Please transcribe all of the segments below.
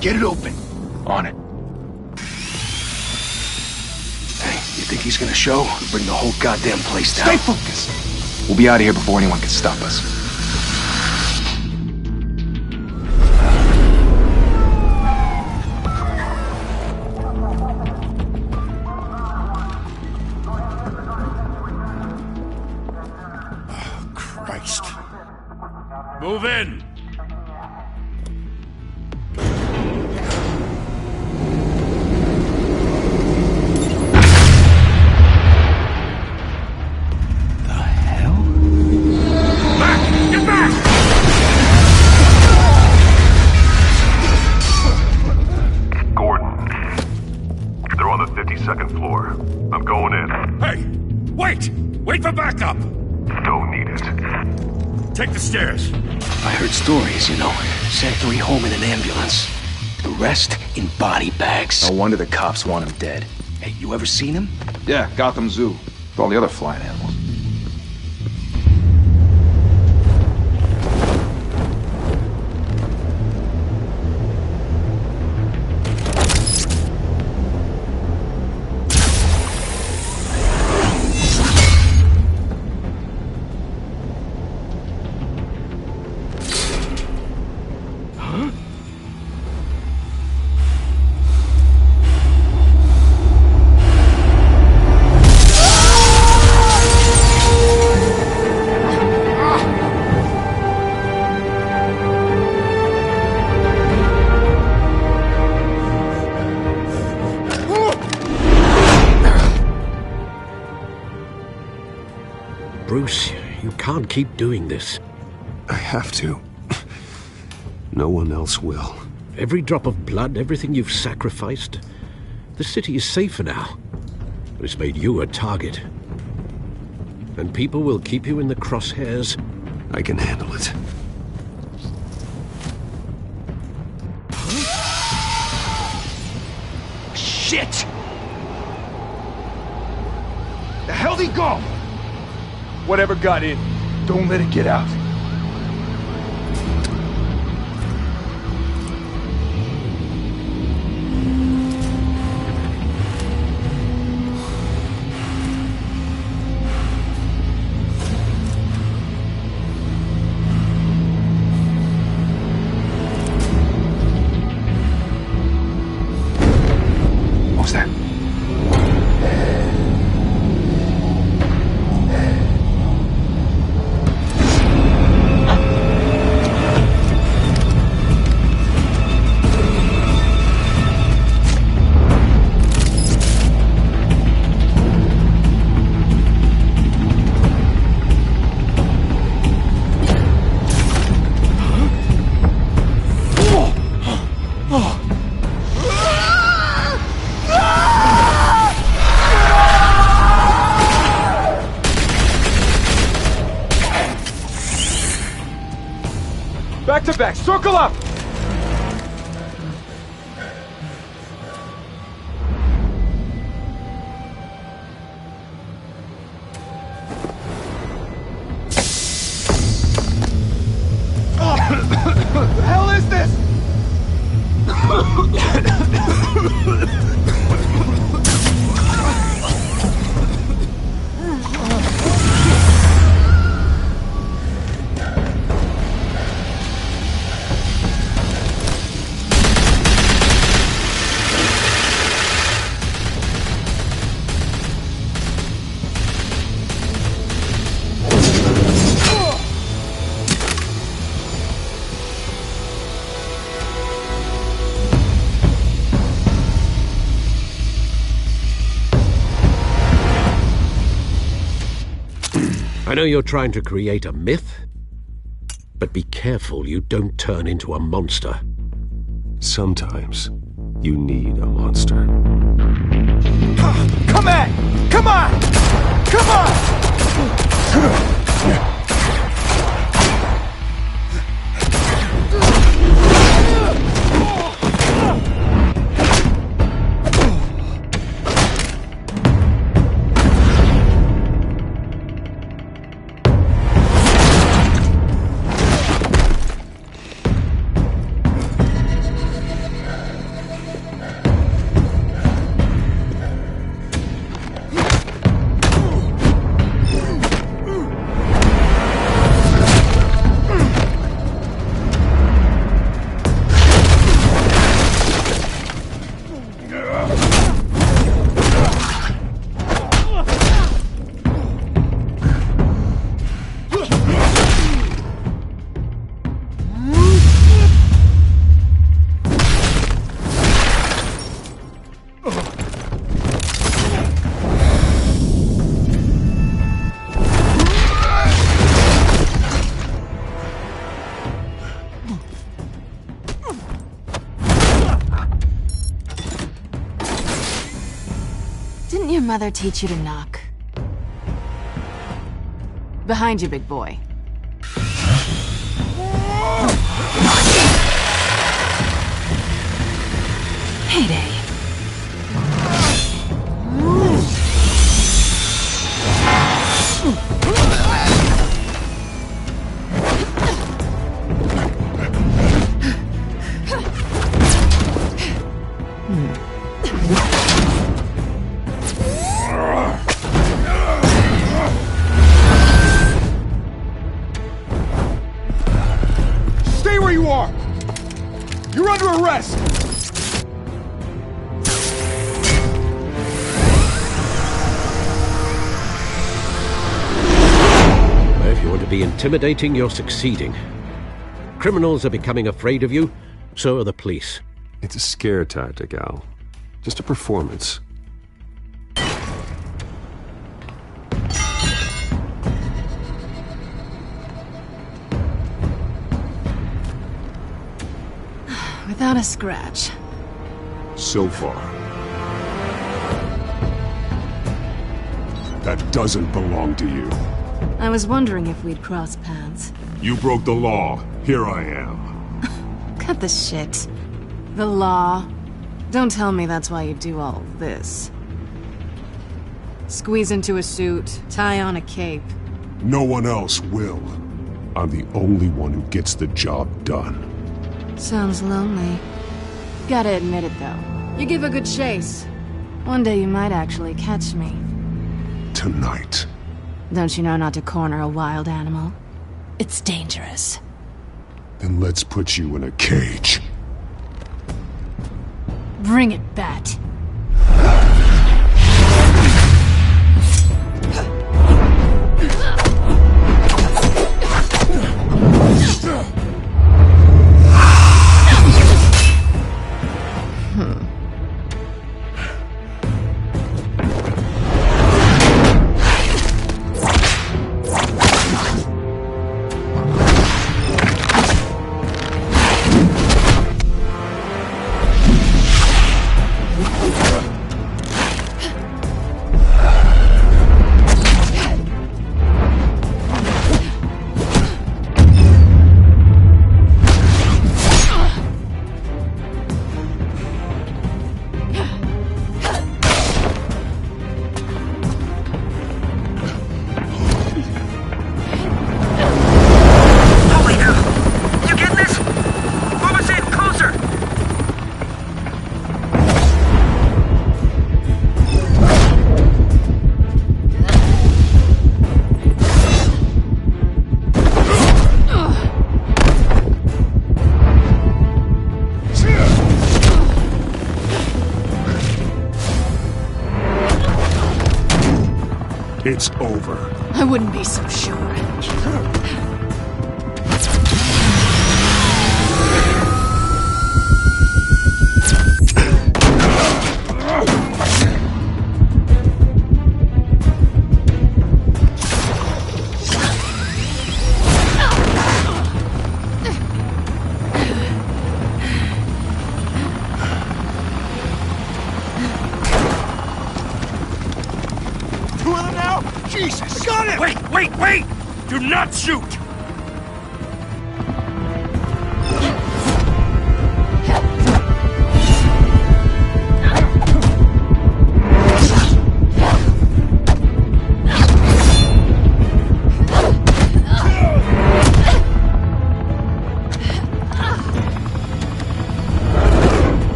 Get it open. On it. Hey, you think he's gonna show? We'll bring the whole goddamn place down. Stay focused. We'll be out of here before anyone can stop us. Oh, Christ. Move in! Second floor. I'm going in. Hey! Wait! Wait for backup! Don't need it. Take the stairs. I heard stories, you know. Sent 3 home in an ambulance. The rest in body bags. No wonder the cops want him dead. Hey, you ever seen him? Yeah, Gotham Zoo. With all the other flying animals. Bruce, you can't keep doing this. I have to. No one else will. Every drop of blood, everything you've sacrificed. The city is safer now. It's made you a target. And people will keep you in the crosshairs. I can handle it. Shit! The hell'd he go? Whatever got in, don't let it get out. What was that? Back to back, circle up! What the hell is this? I know you're trying to create a myth, but be careful you don't turn into a monster. Sometimes you need a monster. Come on! Come on! Come on! mother teach you to knock? Behind you, big boy. Heyday. Stay where you are! You're under arrest! If you want to be intimidating, you're succeeding. Criminals are becoming afraid of you, so are the police. It's a scare tactic, Al. Just a performance. Without a scratch. So far. That doesn't belong to you. I was wondering if we'd cross paths. You broke the law. Here I am. Cut the shit. The law. Don't tell me that's why you do all this. Squeeze into a suit, tie on a cape. No one else will. I'm the only one who gets the job done. Sounds lonely. Gotta admit it, though. You give a good chase. One day you might actually catch me. Tonight. Don't you know not to corner a wild animal? It's dangerous. Then let's put you in a cage. Bring it, Bat. It's over. I wouldn't be so sure. Jesus! Got him! Wait! Do not shoot!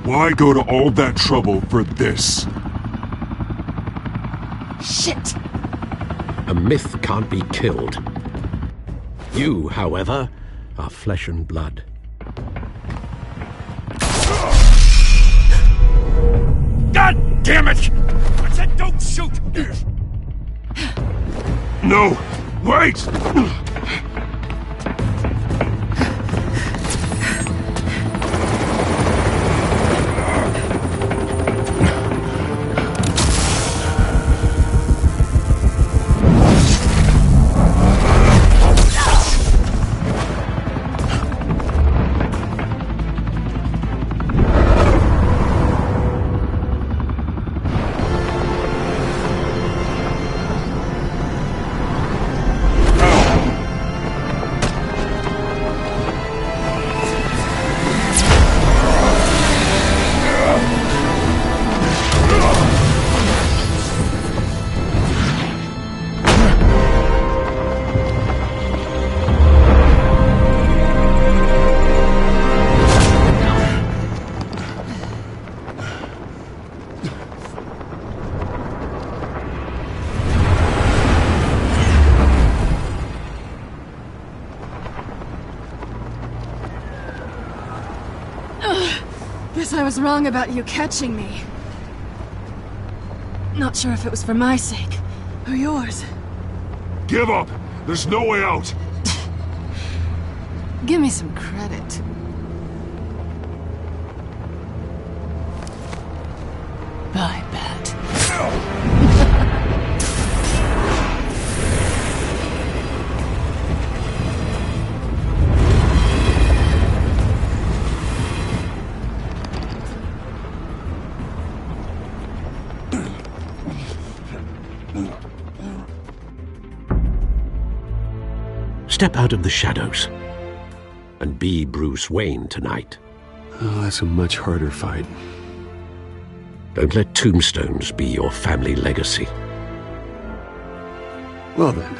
Why go to all that trouble for this? Shit! A myth can't be killed. You, however, are flesh and blood. God damn it! I said don't shoot! No! Wait! Guess I was wrong about you catching me. Not sure if it was for my sake, or yours. Give up! There's no way out! Give me some credit. Bye, Bat. Step out of the shadows and be Bruce Wayne tonight. Oh, that's a much harder fight. Don't let tombstones be your family legacy. Well then.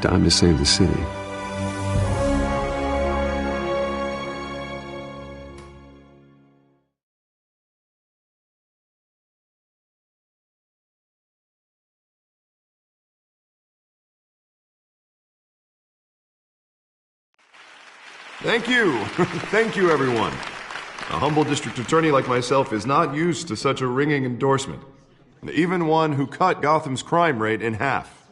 Time to save the city. Thank you. Thank you, everyone. A humble district attorney like myself is not used to such a ringing endorsement. Even one who cut Gotham's crime rate in half.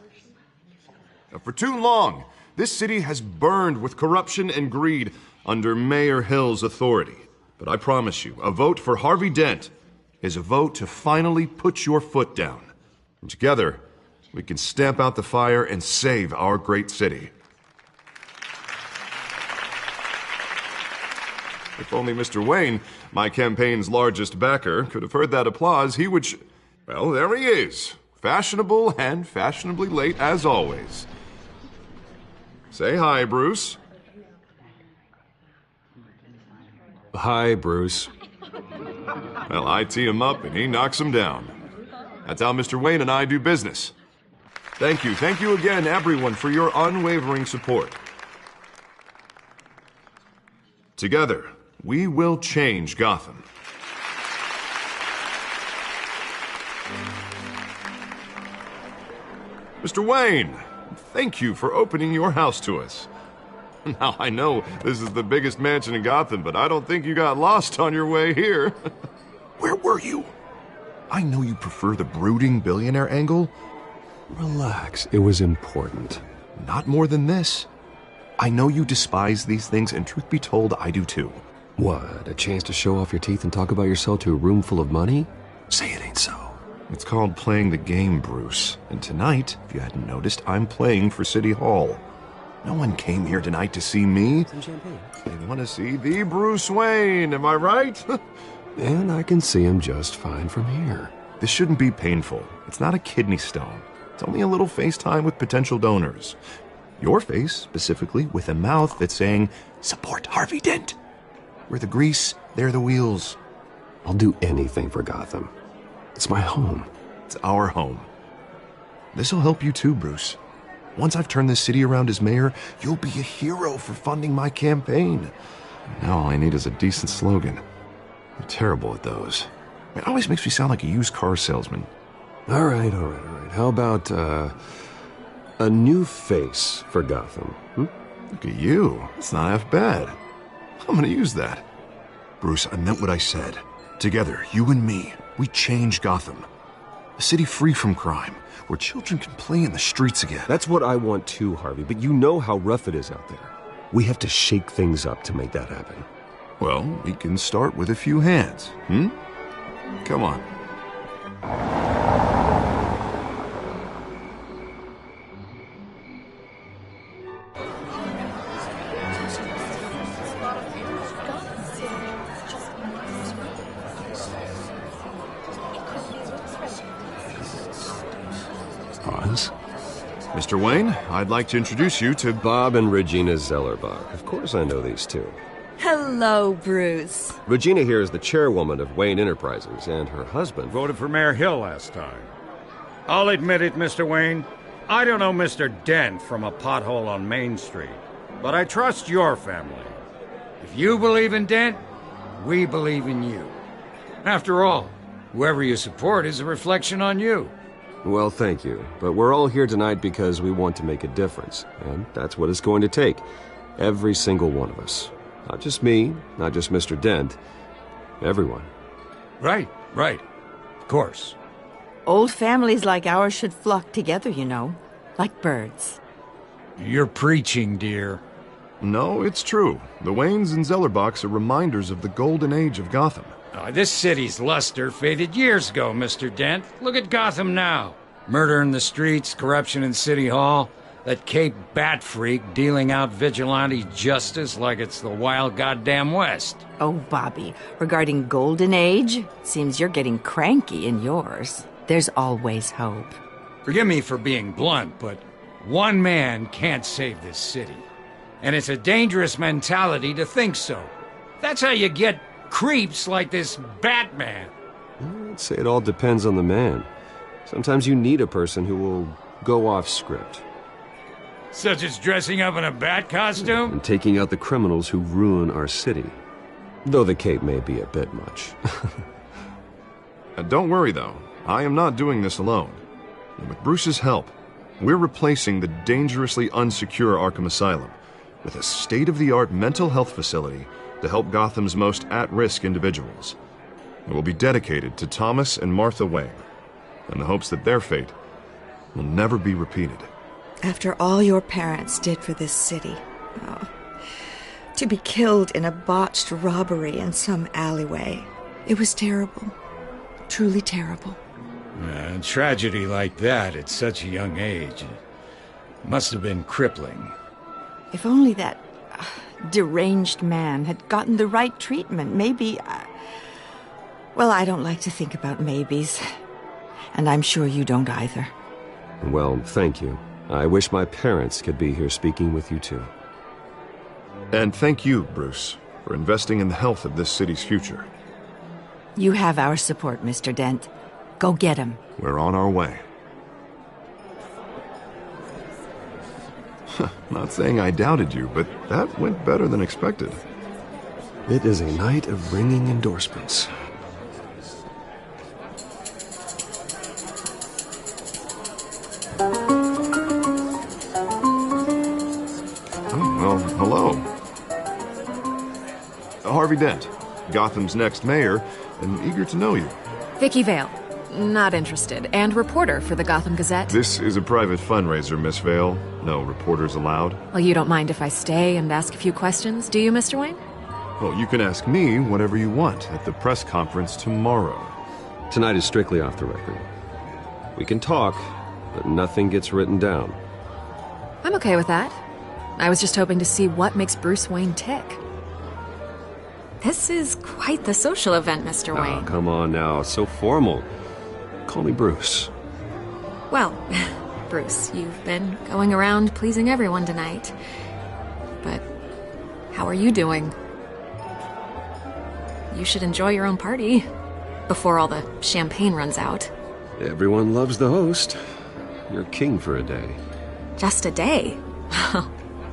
For too long, this city has burned with corruption and greed under Mayor Hill's authority. But I promise you, a vote for Harvey Dent is a vote to finally put your foot down. And together, we can stamp out the fire and save our great city. If only Mr. Wayne, my campaign's largest backer, could have heard that applause, he would well, there he is. Fashionable and fashionably late as always. Say hi, Bruce. Hi, Bruce. Well, I tee him up and he knocks him down. That's how Mr. Wayne and I do business. Thank you again, everyone, for your unwavering support. Together, we will change Gotham. Mr. Wayne, thank you for opening your house to us. Now, I know this is the biggest mansion in Gotham, but I don't think you got lost on your way here. Where were you? I know you prefer the brooding billionaire angle. Relax, it was important. Not more than this. I know you despise these things, and truth be told, I do too. What, a chance to show off your teeth and talk about yourself to a room full of money? Say it ain't so. It's called playing the game, Bruce. And tonight, if you hadn't noticed, I'm playing for City Hall. No one came here tonight to see me. Some champagne. They want to see the Bruce Wayne, am I right? And I can see him just fine from here. This shouldn't be painful. It's not a kidney stone. It's only a little FaceTime with potential donors. Your face, specifically, with a mouth that's saying, support Harvey Dent. We're the grease, they're the wheels. I'll do anything for Gotham. It's my home. It's our home. This'll help you too, Bruce. Once I've turned this city around as mayor, you'll be a hero for funding my campaign. Now all I need is a decent slogan. I'm terrible at those. It always makes me sound like a used car salesman. All right. How about, a new face for Gotham? Look at you. It's not half bad. I'm gonna use that. Bruce, I meant what I said. Together, you and me, we change Gotham. A city free from crime, where children can play in the streets again. That's what I want too, Harvey, but you know how rough it is out there. We have to shake things up to make that happen. Well, we can start with a few hands, Come on. Pause. Mr. Wayne, I'd like to introduce you to Bob and Regina Zellerbach. Of course I know these two. Hello, Bruce. Regina here is the chairwoman of Wayne Enterprises, and her husband Voted for Mayor Hill last time. I'll admit it, Mr. Wayne. I don't know Mr. Dent from a pothole on Main Street, but I trust your family. If you believe in Dent, we believe in you. After all, whoever you support is a reflection on you. Well, thank you. But we're all here tonight because we want to make a difference, and that's what it's going to take. Every single one of us. Not just me, not just Mr. Dent. Everyone. Right. Of course. Old families like ours should flock together, you know. Like birds. You're preaching, dear. No, it's true. The Waynes and Zellerbachs are reminders of the golden age of Gotham. This city's luster faded years ago, Mr. Dent. Look at Gotham now. Murder in the streets, corruption in City Hall, that Cape Bat freak dealing out vigilante justice like it's the wild goddamn West. Oh, Bobby, regarding Golden Age, seems you're getting cranky in yours. There's always hope. Forgive me for being blunt, but one man can't save this city. And it's a dangerous mentality to think so. That's how you get creeps like this Batman. I'd say it all depends on the man. Sometimes you need a person who will go off script. Such as dressing up in a bat costume? And taking out the criminals who ruin our city. Though the cape may be a bit much. Don't worry, though. I am not doing this alone. And with Bruce's help, we're replacing the dangerously unsecure Arkham Asylum with a state-of-the-art mental health facility to help Gotham's most at-risk individuals. It will be dedicated to Thomas and Martha Wayne, in the hopes that their fate will never be repeated. After all your parents did for this city, to be killed in a botched robbery in some alleyway, it was terrible. Truly terrible. A tragedy like that at such a young age must have been crippling. If only that deranged man had gotten the right treatment, maybe... Well, I don't like to think about maybes. And I'm sure you don't either. Well, thank you. I wish my parents could be here speaking with you too. And thank you, Bruce, for investing in the health of this city's future. You have our support, Mr. Dent. Go get him. We're on our way. Not saying I doubted you, but that went better than expected. It is a night of ringing endorsements. Well, hello. Harvey Dent, Gotham's next mayor, and eager to know you. Vicky Vale. Not interested. And reporter for the Gotham Gazette. This is a private fundraiser, Miss Vale. No reporters allowed. Well, you don't mind if I stay and ask a few questions, do you, Mr. Wayne? Well, you can ask me whatever you want at the press conference tomorrow. Tonight is strictly off the record. We can talk, but nothing gets written down. I'm okay with that. I was just hoping to see what makes Bruce Wayne tick. This is quite the social event, Mr. Wayne. Oh, come on now. So formal. Call me Bruce. Well, Bruce, you've been going around pleasing everyone tonight. But how are you doing? You should enjoy your own party before all the champagne runs out. Everyone loves the host. You're king for a day. Just a day?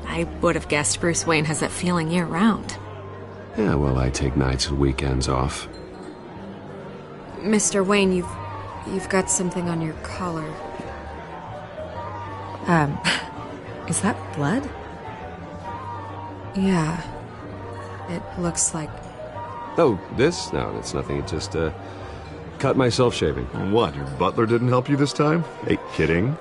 I would have guessed Bruce Wayne has that feeling year-round. Yeah, well, I take nights and weekends off. Mr. Wayne, you've got something on your collar. Is that blood? Yeah. It looks like... Oh, this? No, it's nothing. It just, cut myself shaving. What, your butler didn't help you this time? Hey, kidding.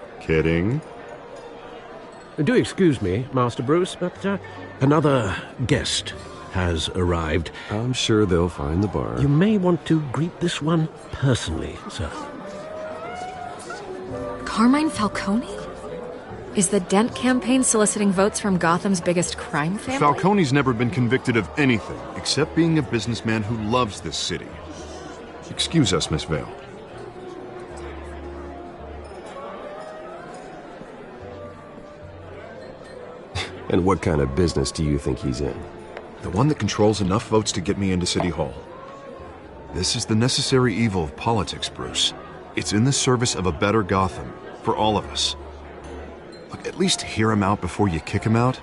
Do excuse me, Master Bruce, but another guest has arrived. I'm sure they'll find the bar. You may want to greet this one personally, sir. Carmine Falcone? Is the Dent campaign soliciting votes from Gotham's biggest crime family? Falcone's never been convicted of anything except being a businessman who loves this city. Excuse us, Miss Vale. And what kind of business do you think he's in? The one that controls enough votes to get me into City Hall. This is the necessary evil of politics, Bruce. It's in the service of a better Gotham, for all of us. Look, at least hear him out before you kick him out.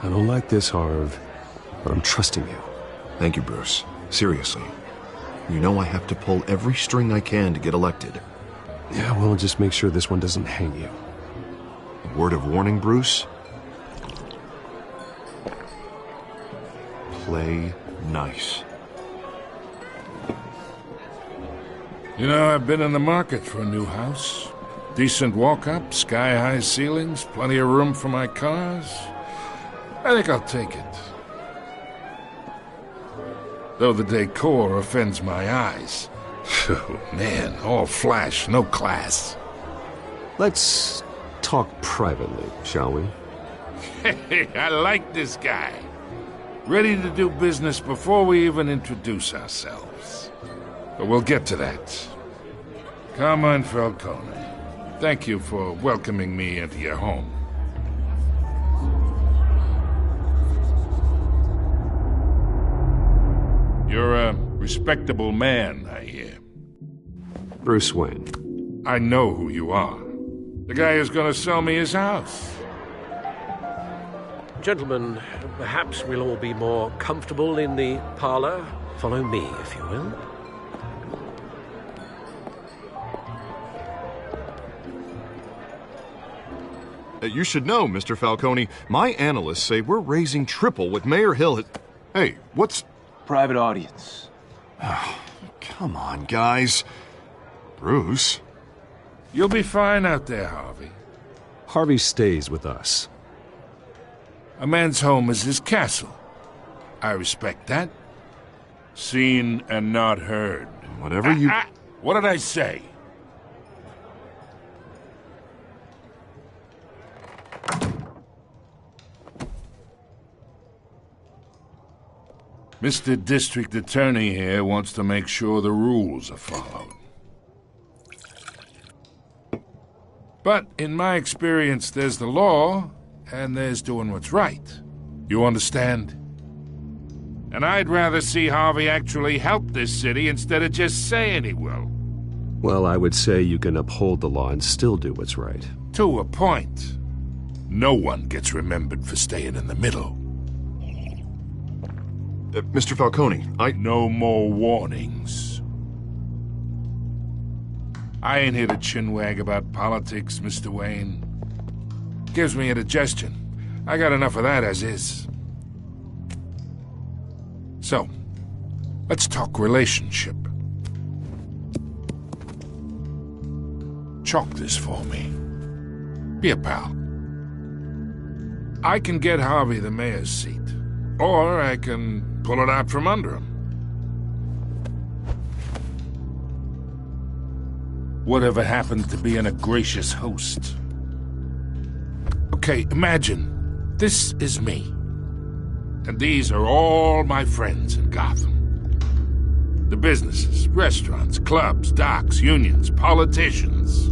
I don't like this, Harv, but I'm trusting you. Thank you, Bruce. Seriously. You know I have to pull every string I can to get elected. Yeah, well, just make sure this one doesn't hang you. A word of warning, Bruce? play nice. You know, I've been in the market for a new house. Decent walk-up, sky-high ceilings, plenty of room for my cars. I think I'll take it. Though the decor offends my eyes. Oh, man, all flash, no class. Let's talk privately, shall we? Hey, I like this guy. Ready to do business before we even introduce ourselves. But we'll get to that. Carmine Falcone, thank you for welcoming me into your home. You're a respectable man, I hear. Bruce Wayne. I know who you are. The guy who's gonna sell me his house. Gentlemen, perhaps we'll all be more comfortable in the parlor. Follow me, if you will. You should know, Mr. Falcone, my analysts say we're raising triple what Mayor Hill has... Hey, what's... Private audience. Oh, come on, guys. Bruce? You'll be fine out there, Harvey. Harvey stays with us. A man's home is his castle. I respect that. Seen and not heard. Whatever you... What did I say? Mr. District Attorney here wants to make sure the rules are followed. But in my experience, there's the law, and there's doing what's right. You understand? And I'd rather see Harvey actually help this city instead of just saying he will. Well, I would say you can uphold the law and still do what's right. To a point. No one gets remembered for staying in the middle. Mr. Falcone, No more warnings. I ain't here to chinwag about politics, Mr. Wayne. Gives me indigestion. I got enough of that as is. So, let's talk relationship. Chalk this for me. Be a pal. I can get Harvey the mayor's seat, or I can pull it out from under him. Whatever happened to being a gracious host? Okay, imagine this is me. And these are all my friends in Gotham. The businesses, restaurants, clubs, docks, unions, politicians.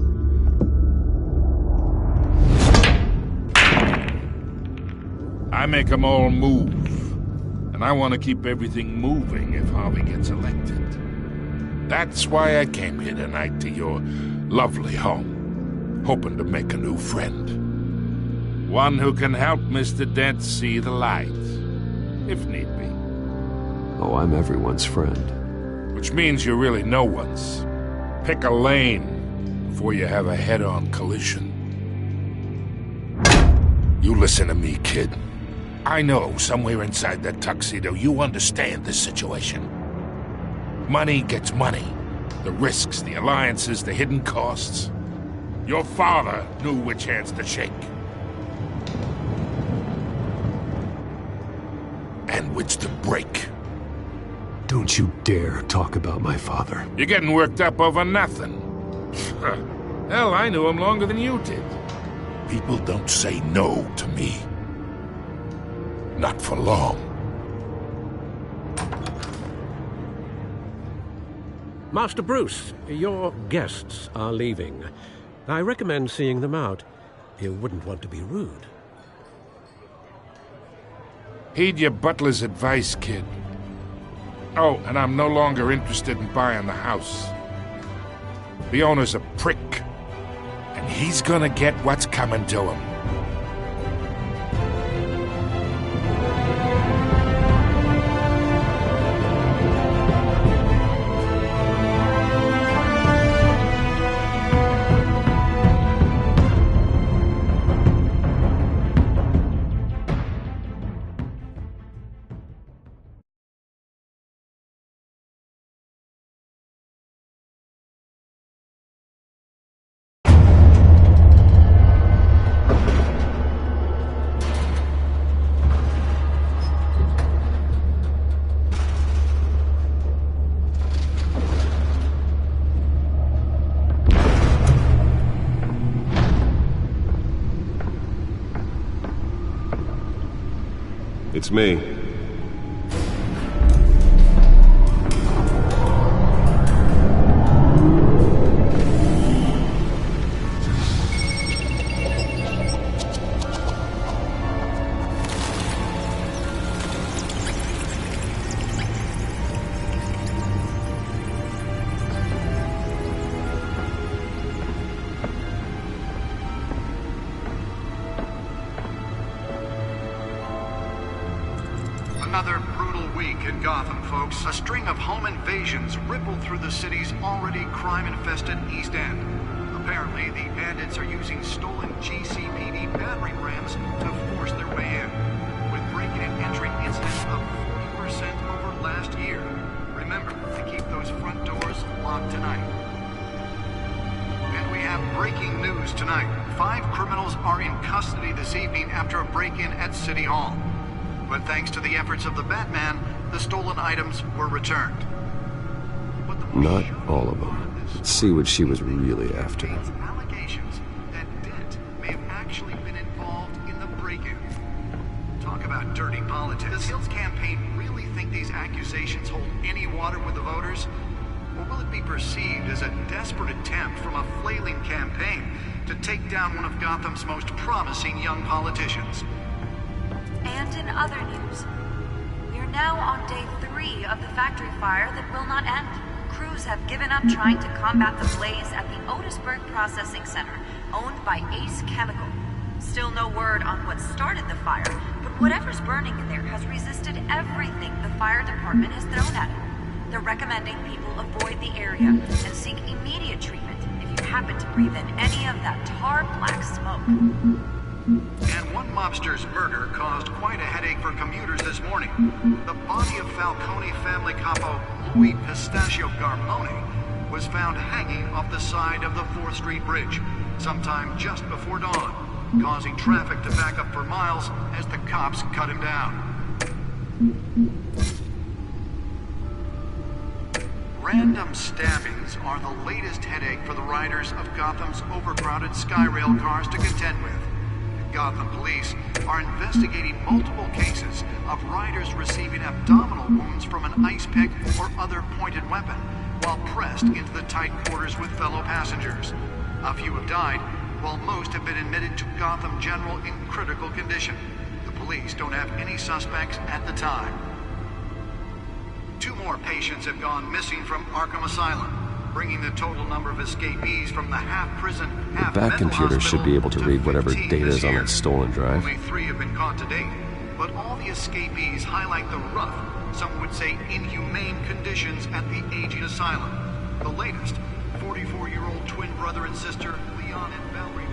I make them all move. And I want to keep everything moving if Harvey gets elected. That's why I came here tonight to your lovely home, hoping to make a new friend. One who can help Mr. Dent see the light, if need be. Oh, I'm everyone's friend. Which means you're really no one's. Pick a lane before you have a head-on collision. You listen to me, kid. I know somewhere inside that tuxedo you understand this situation. Money gets money. The risks, the alliances, the hidden costs. Your father knew which hands to shake. And which to break. Don't you dare talk about my father. You're getting worked up over nothing. Hell, I knew him longer than you did. People don't say no to me. Not for long. Master Bruce, your guests are leaving. I recommend seeing them out. You wouldn't want to be rude. Heed your butler's advice, kid. Oh, and I'm no longer interested in buying the house. The owner's a prick, and he's gonna get what's coming to him. It's me. Another brutal week in Gotham, folks. A string of home invasions rippled through the city's already crime-infested East End. Apparently, the bandits are using stolen GCPD battering rams to force their way in, with break-in and entry incidents up 40% over last year. Remember to keep those front doors locked tonight. And we have breaking news tonight. 5 criminals are in custody this evening after a break-in at City Hall. But thanks to the efforts of the Batman, the stolen items were returned. Not all of them. Let's see what she was really after. Allegations that Dent may have actually been involved in the break-in. Talk about dirty politics. Does Hill's campaign really think these accusations hold any water with the voters? Or will it be perceived as a desperate attempt from a flailing campaign to take down one of Gotham's most promising young politicians? And in other news, we are now on day 3 of the factory fire that will not end. Crews have given up trying to combat the blaze at the Otisburg Processing Center, owned by Ace Chemical. Still no word on what started the fire, but whatever's burning in there has resisted everything the fire department has thrown at it. They're recommending people avoid the area and seek immediate treatment if you happen to breathe in any of that tar black smoke. And one mobster's murder caused quite a headache for commuters this morning. The body of Falcone family capo Louis Pistachio Garmone was found hanging off the side of the 4th Street Bridge sometime just before dawn, causing traffic to back up for miles as the cops cut him down. Random stabbings are the latest headache for the riders of Gotham's overcrowded Skyrail cars to contend with. Gotham police are investigating multiple cases of riders receiving abdominal wounds from an ice pick or other pointed weapon while pressed into the tight quarters with fellow passengers. A few have died, while most have been admitted to Gotham General in critical condition. The police don't have any suspects at the time. 2 more patients have gone missing from Arkham Asylum, bringing the total number of escapees from the half-prison, half-mental The back computer should be able to read whatever data is on that stolen drive. Only 3 have been caught to date, but all the escapees highlight the rough, some would say inhumane conditions at the aging asylum. The latest, 44-year-old twin brother and sister, Leon and Valerie.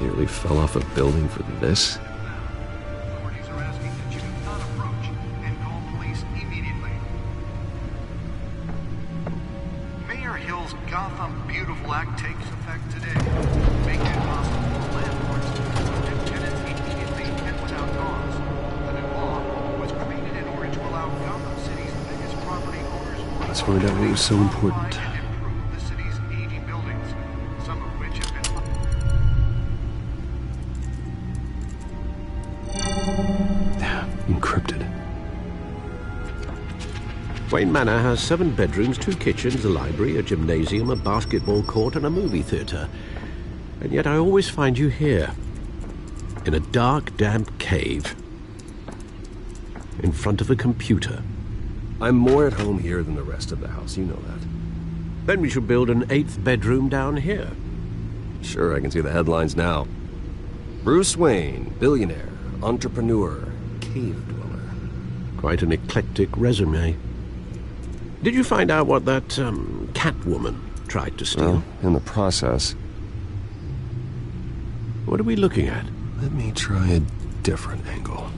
Nearly fell off a building for this? Authorities are asking that you do not approach and call police immediately. Mayor Hill's Gotham Beautiful Act takes effect today, making it possible for landlords to evict tenants immediately and without cause. The new law was created in order to allow Gotham City's biggest property owners Let's find out what was so important. and improve the city's aging buildings, some of which have been Encrypted. Wayne Manor has 7 bedrooms, 2 kitchens, a library, a gymnasium, a basketball court, and a movie theater. And yet I always find you here, in a dark, damp cave, in front of a computer. I'm more at home here than the rest of the house, you know that. Then we should build an 8th bedroom down here. Sure, I can see the headlines now. Bruce Wayne, billionaire, entrepreneur, cave dweller. Quite an eclectic resume. Did you find out what that, Catwoman tried to steal? Well, in the process. What are we looking at? Let me try a different angle.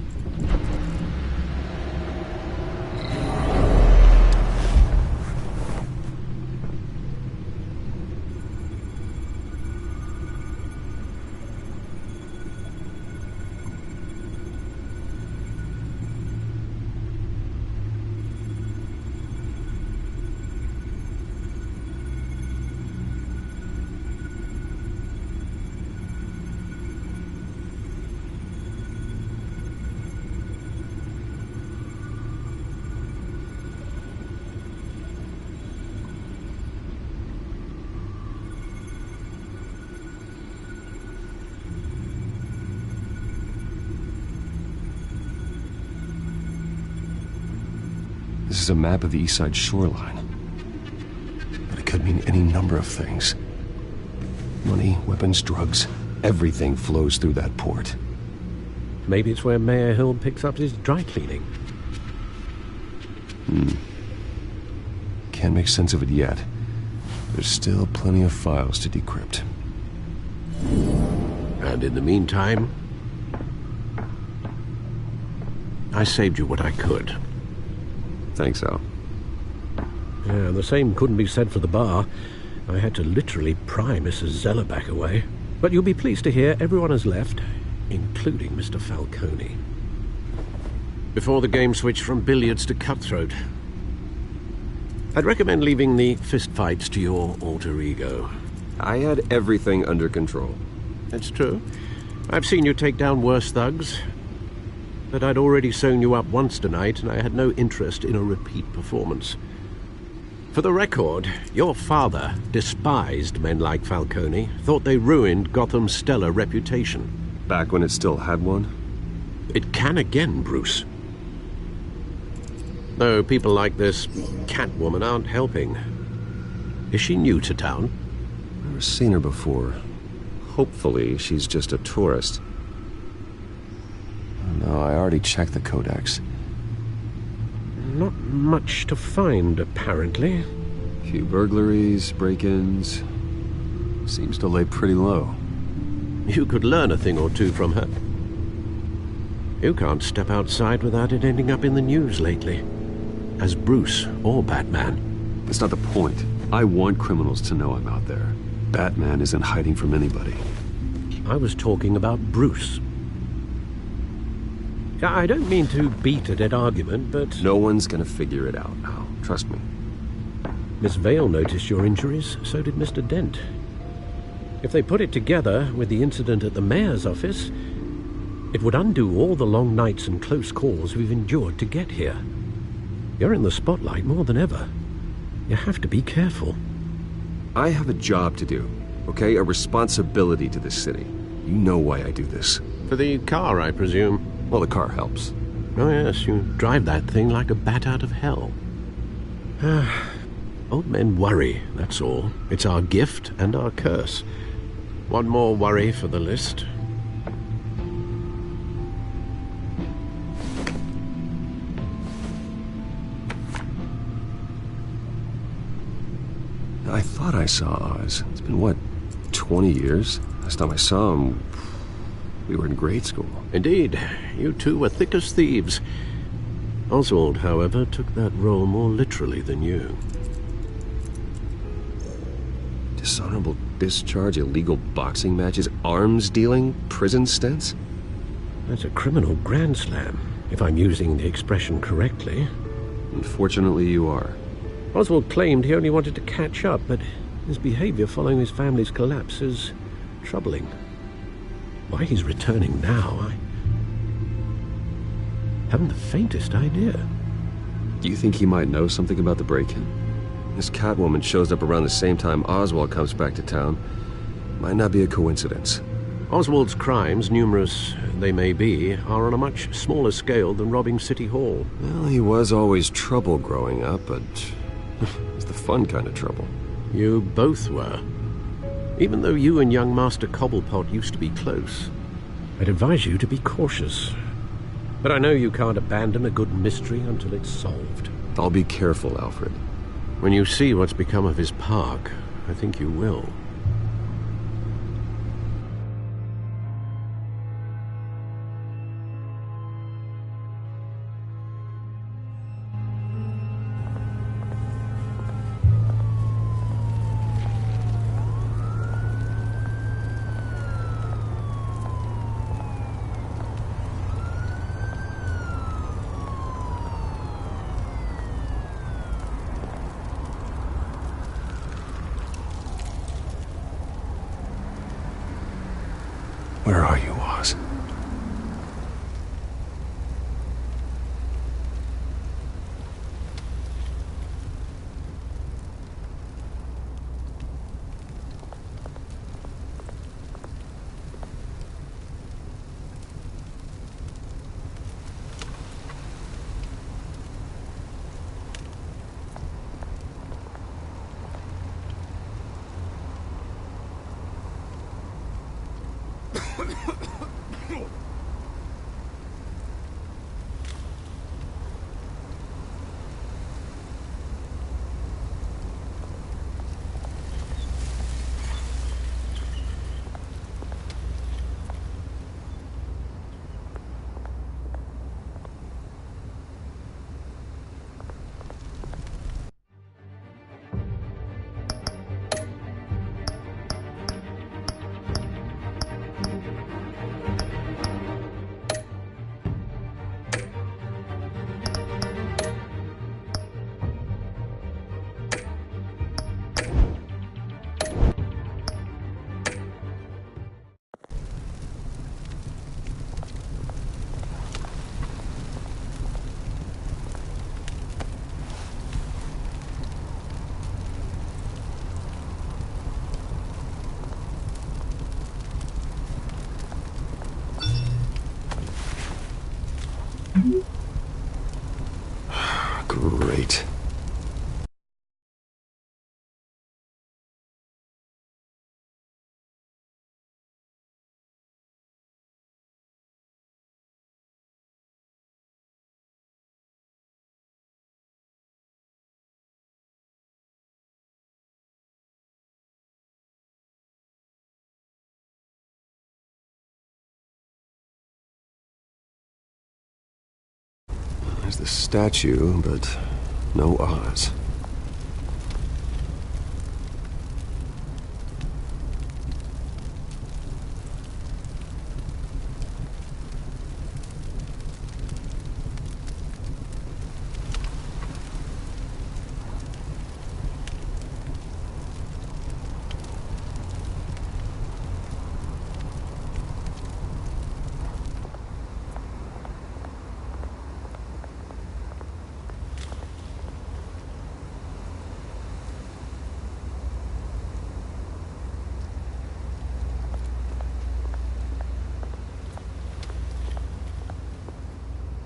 is a map of the east side shoreline. But it could mean any number of things. Money, weapons, drugs, everything flows through that port. Maybe it's where Mayor Hill picks up his dry cleaning. Can't make sense of it yet. There's still plenty of files to decrypt. And in the meantime, I saved you what I could. Thanks, Al. Yeah, the same couldn't be said for the bar. I had to literally pry Mrs. Zeller back away. But you'll be pleased to hear everyone has left, including Mr. Falcone. Before the game switched from billiards to cutthroat. I'd recommend leaving the fistfights to your alter ego. I had everything under control. That's true. I've seen you take down worse thugs. But I'd already sewn you up once tonight, and I had no interest in a repeat performance. For the record, your father despised men like Falcone, thought they ruined Gotham's stellar reputation. Back when it still had one? It can again, Bruce. Though people like this Catwoman aren't helping. Is she new to town? Never seen her before. Hopefully, she's just a tourist. No, I already checked the codex. Not much to find, apparently. Few burglaries, break-ins. Seems to lay pretty low. You could learn a thing or two from her. You can't step outside without it ending up in the news lately. As Bruce or Batman. That's not the point. I want criminals to know I'm out there. Batman isn't hiding from anybody. I was talking about Bruce. I don't mean to beat a dead argument, but... No one's gonna figure it out, Al. Trust me. Miss Vale noticed your injuries, so did Mr. Dent. If they put it together with the incident at the mayor's office, it would undo all the long nights and close calls we've endured to get here. You're in the spotlight more than ever. You have to be careful. I have a job to do, okay? A responsibility to this city. You know why I do this. For the car, I presume. Well, the car helps. Oh, yes, you drive that thing like a bat out of hell. Old men worry, that's all. It's our gift and our curse. One more worry for the list. I thought I saw Oz. It's been, what, 20 years? Last time I saw him, we were in grade school. Indeed. You two were thick as thieves. Oswald, however, took that role more literally than you. Dishonorable discharge, illegal boxing matches, arms dealing, prison stints? That's a criminal grand slam, if I'm using the expression correctly. Unfortunately, you are. Oswald claimed he only wanted to catch up, but his behavior following his family's collapse is troubling. Why he's returning now, I haven't the faintest idea. Do you think he might know something about the break-in? This Catwoman shows up around the same time Oswald comes back to town. Might not be a coincidence. Oswald's crimes, numerous they may be, are on a much smaller scale than robbing City Hall. Well, he was always trouble growing up, but it's the fun kind of trouble. You both were. Even though you and young Master Cobblepot used to be close, I'd advise you to be cautious. But I know you can't abandon a good mystery until it's solved. I'll be careful, Alfred. When you see what's become of his park, I think you will. Where are you, Oz? Great. There's the statue, but no Oz.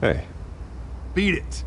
Hey. Beat it.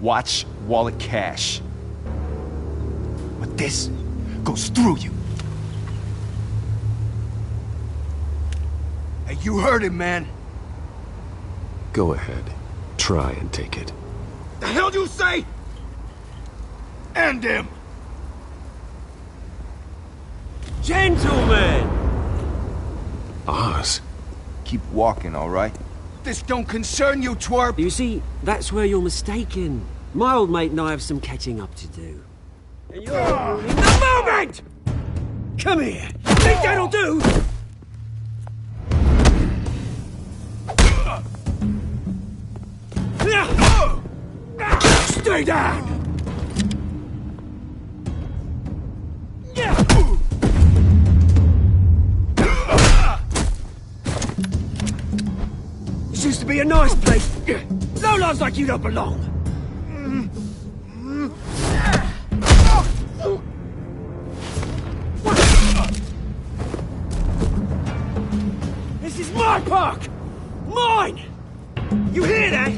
Watch, wallet, cash. But this goes through you. Hey, you heard him, man. Go ahead. Try and take it. The hell do you say? End him! Gentlemen! Oz. Keep walking, all right? This don't concern you, twerp! You see, that's where you're mistaken. My old mate and I have some catching up to do. And you're in the moment! Come here! Think that'll do? Stay down! This used to be a nice place. Lowlifes like you don't belong. This is my park! Mine! You hear that?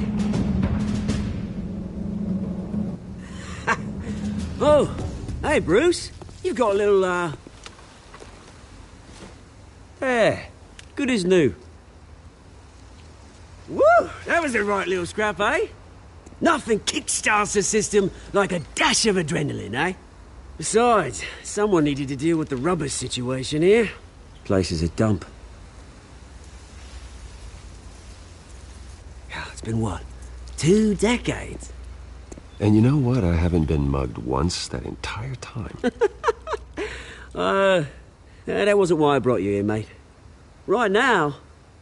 Oh, hey Bruce. You've got a little, Yeah, good as new. Woo! That was a right little scrap, eh? Nothing kickstarts the system like a dash of adrenaline, eh? Besides, someone needed to deal with the rubber situation here. Place is a dump. It's been what? 2 decades? And you know what? I haven't been mugged once that entire time. That wasn't why I brought you here, mate. Right now,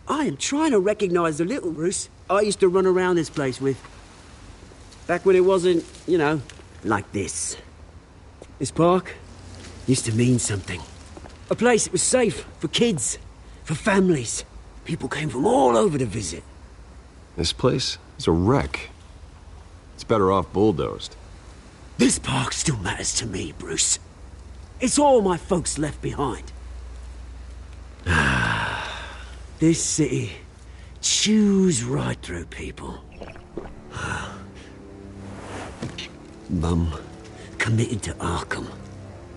I am trying to recognize the little Bruce I used to run around this place with. Back when it wasn't, you know, like this. This park used to mean something. A place that was safe for kids, for families. People came from all over to visit. This place is a wreck. It's better off bulldozed. This park still matters to me, Bruce. It's all my folks left behind. This city chews right through people. Mum committed to Arkham.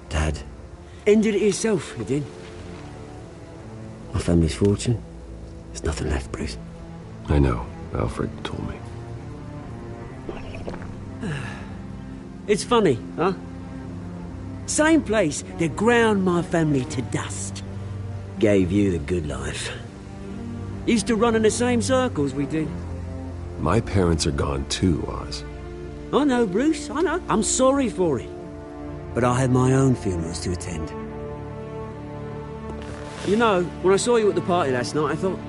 Dad ended it himself, he did. My family's fortune. There's nothing left, Bruce. I know. Alfred told me. It's funny, huh? Same place that ground my family to dust. Gave you the good life. Used to run in the same circles we did. My parents are gone too, Oz. I know, Bruce, I know. I'm sorry for it. But I had my own funerals to attend. You know, when I saw you at the party last night, I thought,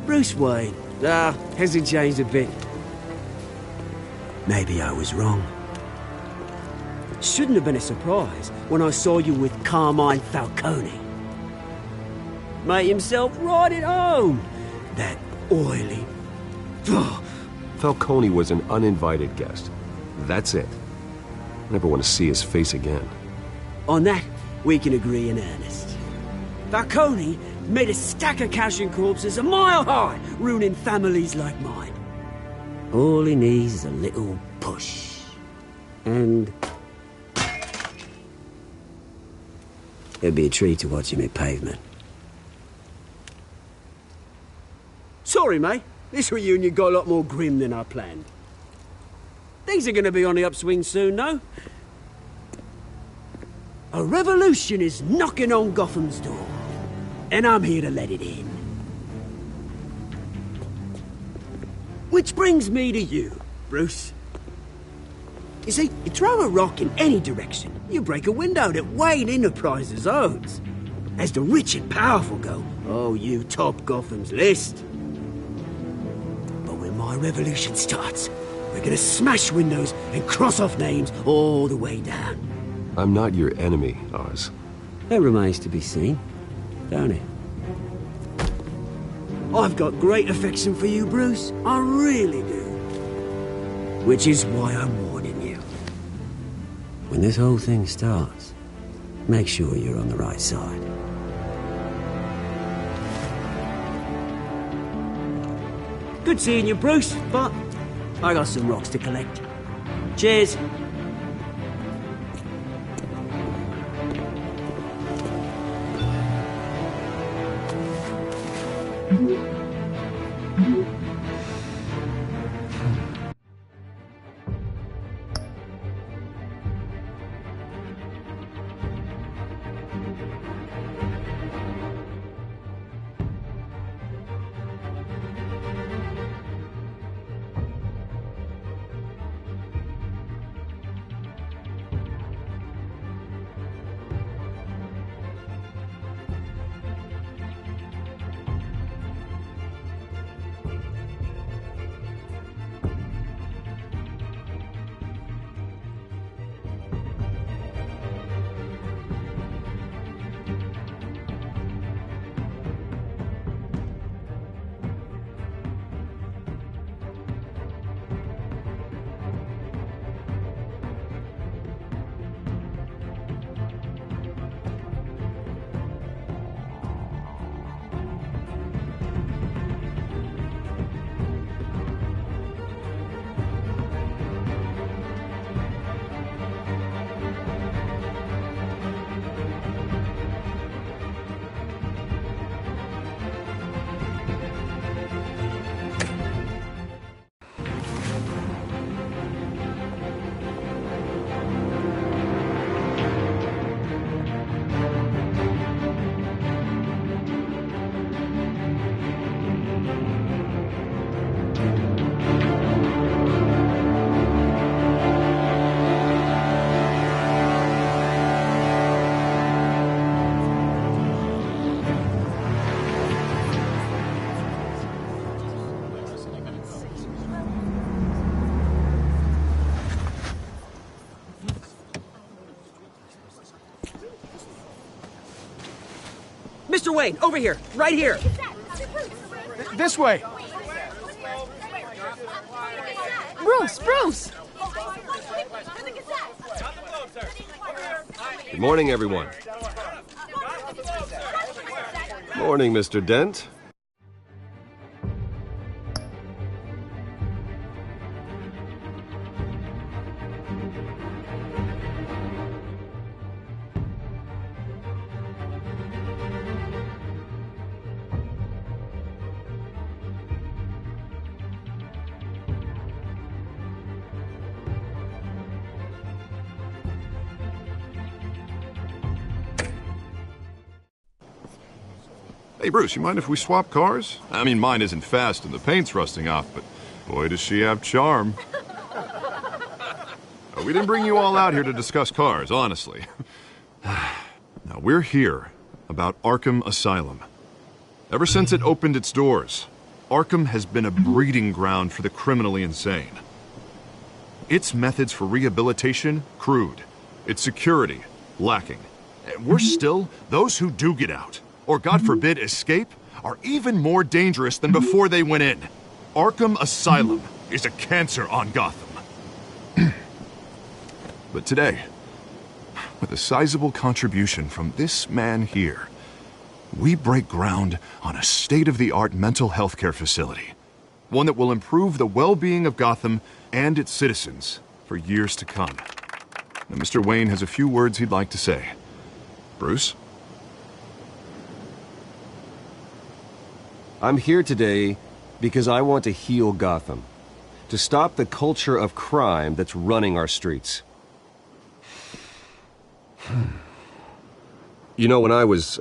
Bruce Wayne, hasn't changed a bit. Maybe I was wrong. Shouldn't have been a surprise when I saw you with Carmine Falcone. Made himself right at home. That oily... Falcone was an uninvited guest. That's it. Never want to see his face again. On that, we can agree in earnest. Falcone made a stack of cash and corpses a mile high, ruining families like mine. All he needs is a little push. And... it'd be a treat to watch him hit pavement. Sorry, mate. This reunion got a lot more grim than I planned. Things are going to be on the upswing soon, though. A revolution is knocking on Gotham's door. And I'm here to let it in. Which brings me to you, Bruce. You see, you throw a rock in any direction, you break a window that Wayne Enterprises owns. As the rich and powerful go, oh, you top Gotham's list. But when my revolution starts, we're gonna smash windows and cross off names all the way down. I'm not your enemy, Oz. That remains to be seen, don't it? I've got great affection for you, Bruce. I really do. Which is why I'm warning you. When this whole thing starts, make sure you're on the right side. Good seeing you, Bruce, but I got some rocks to collect. Cheers. Mr. Wayne, over here. Right here. This way. Bruce! Good morning, everyone. Morning, Mr. Dent. Hey, Bruce, you mind if we swap cars? I mean, mine isn't fast and the paint's rusting off, but boy, does she have charm. We didn't bring you all out here to discuss cars, honestly. Now, we're here about Arkham Asylum. Ever since it opened its doors, Arkham has been a breeding ground for the criminally insane. Its methods for rehabilitation, crude. Its security, lacking. And worse still, those who do get out, or God forbid escape, are even more dangerous than before they went in. Arkham Asylum is a cancer on Gotham. But today, with a sizable contribution from this man here, we break ground on a state-of-the-art mental health care facility. One that will improve the well-being of Gotham and its citizens for years to come. Now, Mr. Wayne has a few words he'd like to say. Bruce? I'm here today because I want to heal Gotham. To stop the culture of crime that's running our streets. You know, when I was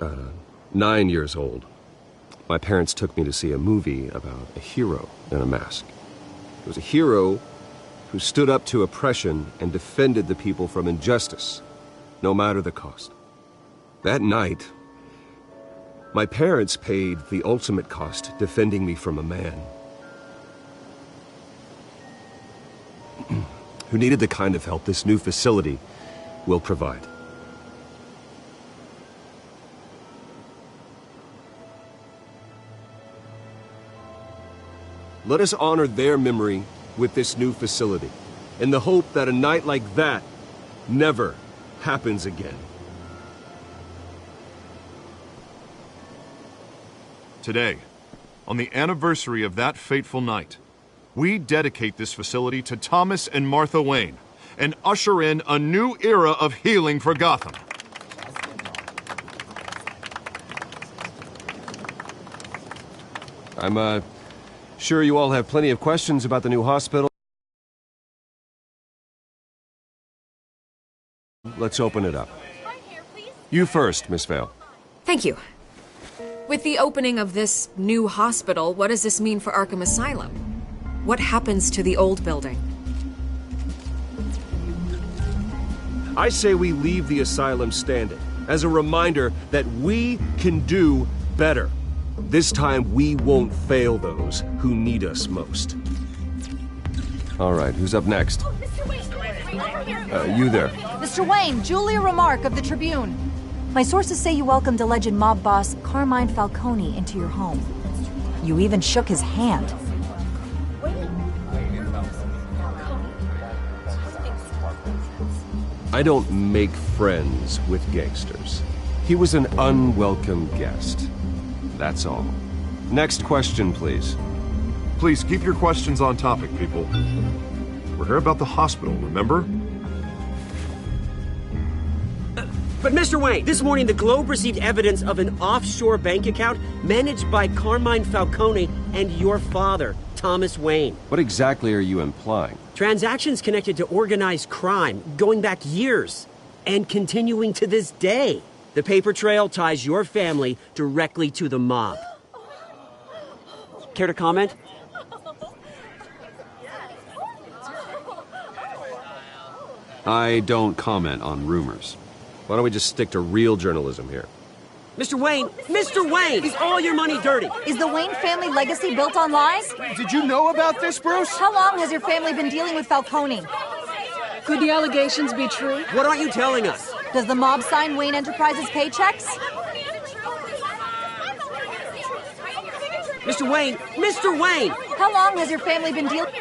9 years old, my parents took me to see a movie about a hero in a mask. It was a hero who stood up to oppression and defended the people from injustice, no matter the cost. That night, my parents paid the ultimate cost defending me from a man who needed the kind of help this new facility will provide. Let us honor their memory with this new facility, in the hope that a night like that never happens again. Today, on the anniversary of that fateful night, we dedicate this facility to Thomas and Martha Wayne and usher in a new era of healing for Gotham. I'm sure you all have plenty of questions about the new hospital. Let's open it up. You first, Miss Vale. Thank you. With the opening of this new hospital, what does this mean for Arkham Asylum? What happens to the old building? I say we leave the asylum standing, as a reminder that we can do better. This time we won't fail those who need us most. All right, who's up next? You there. Mr. Wayne, Julia Remark of the Tribune. My sources say you welcomed alleged mob boss Carmine Falcone into your home. You even shook his hand. I don't make friends with gangsters. He was an unwelcome guest. That's all. Next question, please. Please keep your questions on topic, people. We're here about the hospital, remember? But Mr. Wayne, this morning the Globe received evidence of an offshore bank account managed by Carmine Falcone and your father, Thomas Wayne. What exactly are you implying? Transactions connected to organized crime, going back years, and continuing to this day. The paper trail ties your family directly to the mob. Care to comment? I don't comment on rumors. Why don't we just stick to real journalism here? Mr. Wayne! Mr. Wayne! Is all your money dirty? Is the Wayne family legacy built on lies? Did you know about this, Bruce? How long has your family been dealing with Falcone? Could the allegations be true? What aren't you telling us? Does the mob sign Wayne Enterprises paychecks? Mr. Wayne! Mr. Wayne! How long has your family been dealing...